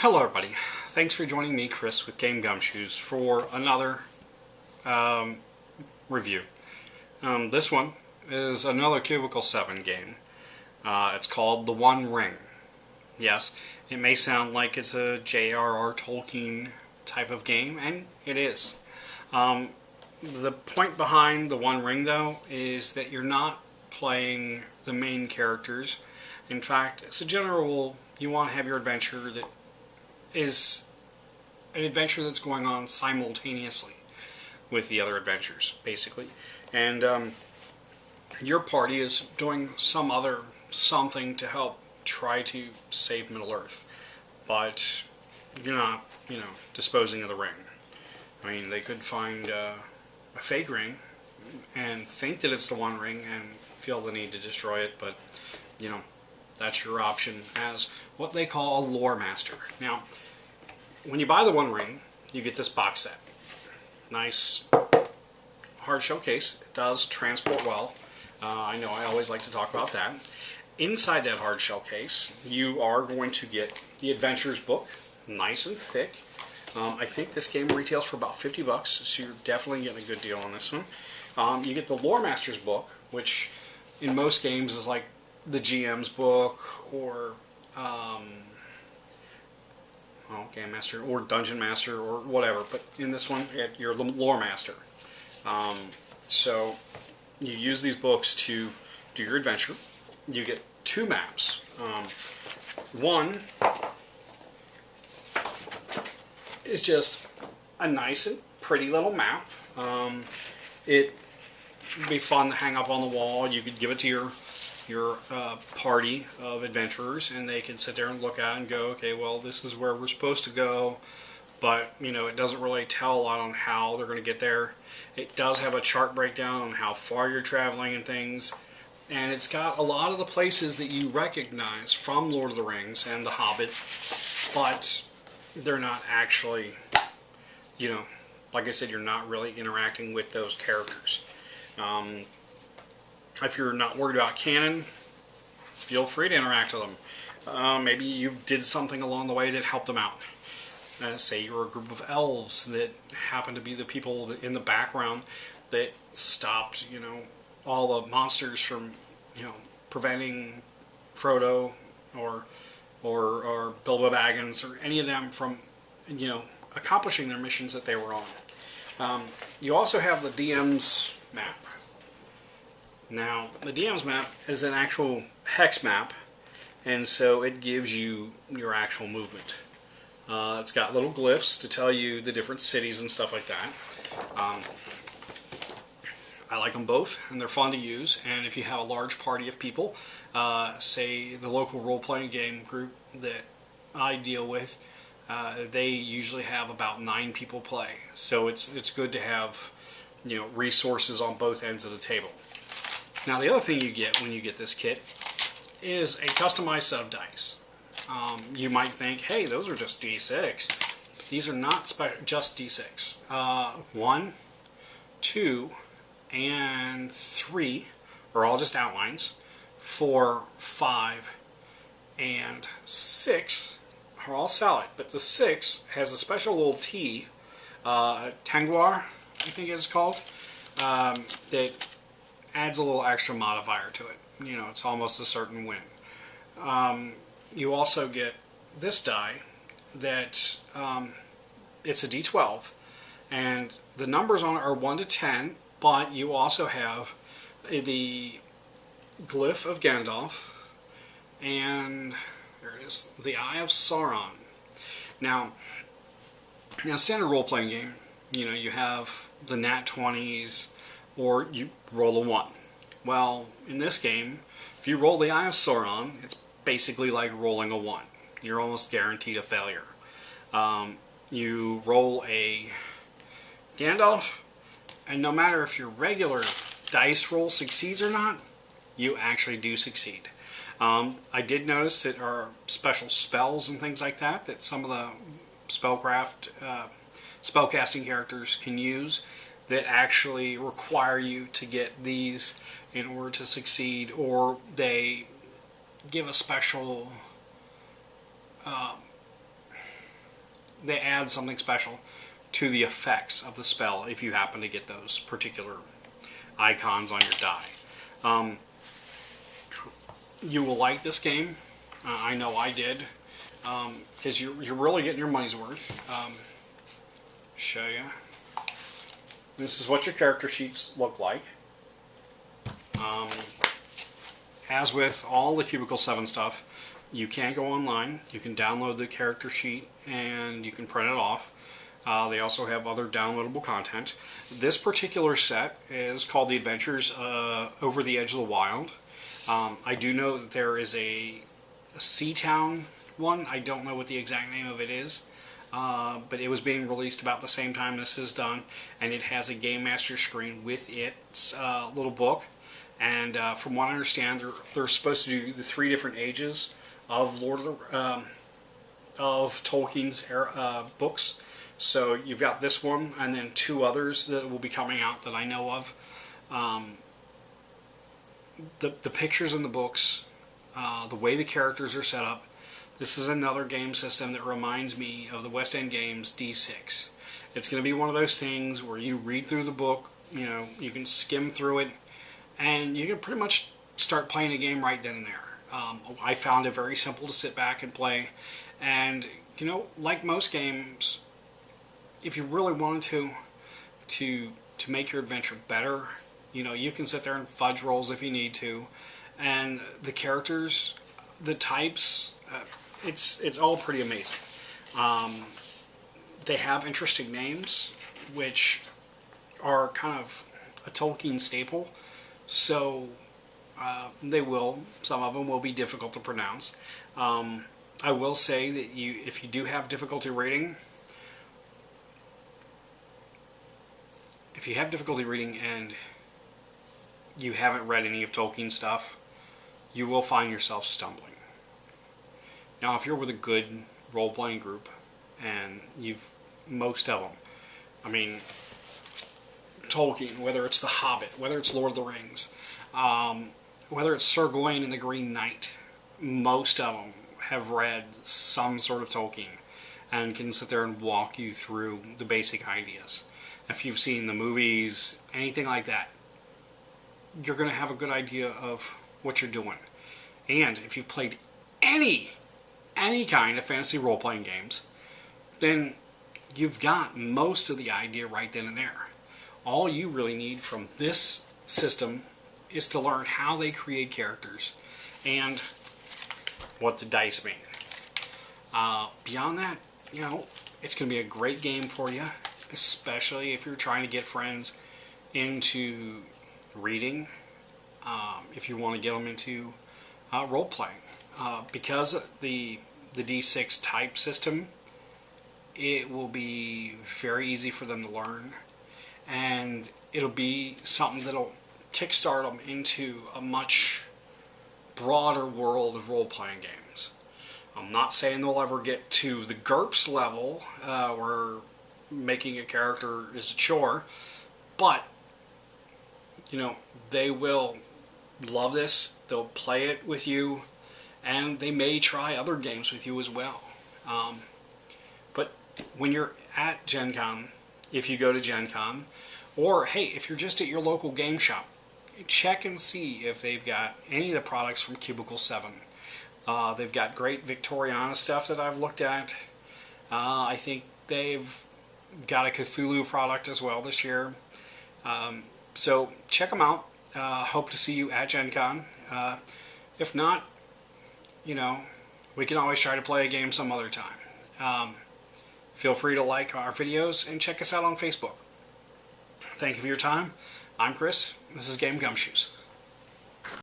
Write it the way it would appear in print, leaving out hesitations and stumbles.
Hello everybody, thanks for joining me, Chris, with Game Gumshoes for another review. This one is another Cubicle 7 game. It's called The One Ring. Yes, it may sound like it's a J.R.R. Tolkien type of game, and it is. The point behind The One Ring, though, is that you're not playing the main characters. In fact, as a general rule, you want to have your adventure that is an adventure that's going on simultaneously with the other adventures, basically. And your party is doing something to help try to save Middle-earth. But you're not, disposing of the ring. I mean, they could find a fake ring and think that it's the One Ring and feel the need to destroy it, but, that's your option as what they call a lore master. Now, when you buy the One Ring, you get this box set. Nice hard shell case. It does transport well. I know I always like to talk about that. Inside that hard shell case, you are going to get the Adventures book, nice and thick. I think this game retails for about $50, so you're definitely getting a good deal on this one. You get the Lore Master's book, which in most games is like the GM's book or Game Master or Dungeon Master or whatever, but in this one you're the Lore Master. So you use these books to do your adventure. You get two maps. One is just a nice and pretty little map. It'd be fun to hang up on the wall. You could give it to your party of adventurers, and they can sit there and look at it and go, okay, well, this is where we're supposed to go, but it doesn't really tell a lot on how they're going to get there. It does have a chart breakdown on how far you're traveling and things, and it's got a lot of the places that you recognize from Lord of the Rings and The Hobbit, but they're not actually, like I said, you're not really interacting with those characters. If you're not worried about canon, feel free to interact with them. Maybe you did something along the way that helped them out. Say you're a group of elves that happen to be the people in the background that stopped, all the monsters from, preventing Frodo or Bilbo Baggins or any of them from, accomplishing their missions that they were on. You also have the DM's map. Now, the DM's map is an actual hex map, and so it gives you your actual movement. It's got little glyphs to tell you the different cities and stuff like that. I like them both, and they're fun to use, and if you have a large party of people, say the local role-playing game group that I deal with, they usually have about 9 people play, so it's good to have resources on both ends of the table. Now, the other thing you get when you get this kit is a customized set of dice. You might think, hey, those are just D6. These are not just D6. 1, 2, and 3 are all just outlines. 4, 5, and 6 are all solid. But the 6 has a special little T, Tanguar, I think it's called, that adds a little extra modifier to it. It's almost a certain win. You also get this die that it's a D12, and the numbers on it are 1 to 10, but you also have the glyph of Gandalf, and there it is, the Eye of Sauron. Now, in a standard role-playing game, you have the nat 20s, or you roll a 1. Well, in this game, if you roll the Eye of Sauron, it's basically like rolling a 1. You're almost guaranteed a failure. You roll a Gandalf, and no matter if your regular dice roll succeeds or not, you actually do succeed. I did notice that there are special spells and things like that some of the spellcasting characters can use that actually require you to get these in order to succeed, or they give a special they add something special to the effects of the spell if you happen to get those particular icons on your die. You will like this game. I know I did, because you're really getting your money's worth. Show you. This is what your character sheets look like. As with all the Cubicle 7 stuff, you can go online, you can download the character sheet, and you can print it off. They also have other downloadable content. This particular set is called The Adventures Over the Edge of the Wild. I do know that there is a Seatown one. I don't know what the exact name of it is, but it was being released about the same time this is done, and it has a Game Master screen with its little book. And from what I understand, they're supposed to do the 3 different ages of of Tolkien's books. So you've got this one, and then 2 others that will be coming out that I know of. The pictures in the books, the way the characters are set up. This is another game system that reminds me of the West End Games D6. It's going to be one of those things where you read through the book, you can skim through it, and you can pretty much start playing a game right then and there. I found it very simple to sit back and play, and like most games, if you really wanted to make your adventure better, you can sit there and fudge rolls if you need to, and the characters, the types, it's all pretty amazing. They have interesting names, which are kind of a Tolkien staple. So some of them will be difficult to pronounce. I will say that if you do have difficulty reading, and you haven't read any of Tolkien's stuff, you will find yourself stumbling. Now, if you're with a good role-playing group, and most of them, Tolkien, whether it's The Hobbit, whether it's Lord of the Rings, whether it's Sir Gawain and the Green Knight, most of them have read some sort of Tolkien and can sit there and walk you through the basic ideas. If you've seen the movies, anything like that, you're going to have a good idea of what you're doing. And if you've played any kind of fantasy role-playing games, then you've got most of the idea right then and there. All you really need from this system is to learn how they create characters and what the dice mean. Beyond that, it's going to be a great game for you, especially if you're trying to get friends into reading, if you want to get them into role-playing. Because the D6 type system, it will be very easy for them to learn, and it'll be something that'll kickstart them into a much broader world of role-playing games. I'm not saying they'll ever get to the GURPS level, where making a character is a chore, but they will love this, they'll play it with you, and they may try other games with you as well. But when you're at Gen Con, if you go to Gen Con, or hey, if you're just at your local game shop, check and see if they've got any of the products from Cubicle 7. They've got great Victoriana stuff that I've looked at. I think they've got a Cthulhu product as well this year. So check them out. Hope to see you at Gen Con. If not, we can always try to play a game some other time. Feel free to like our videos and check us out on Facebook. Thank you for your time. I'm Chris. This is Game Gumshoes.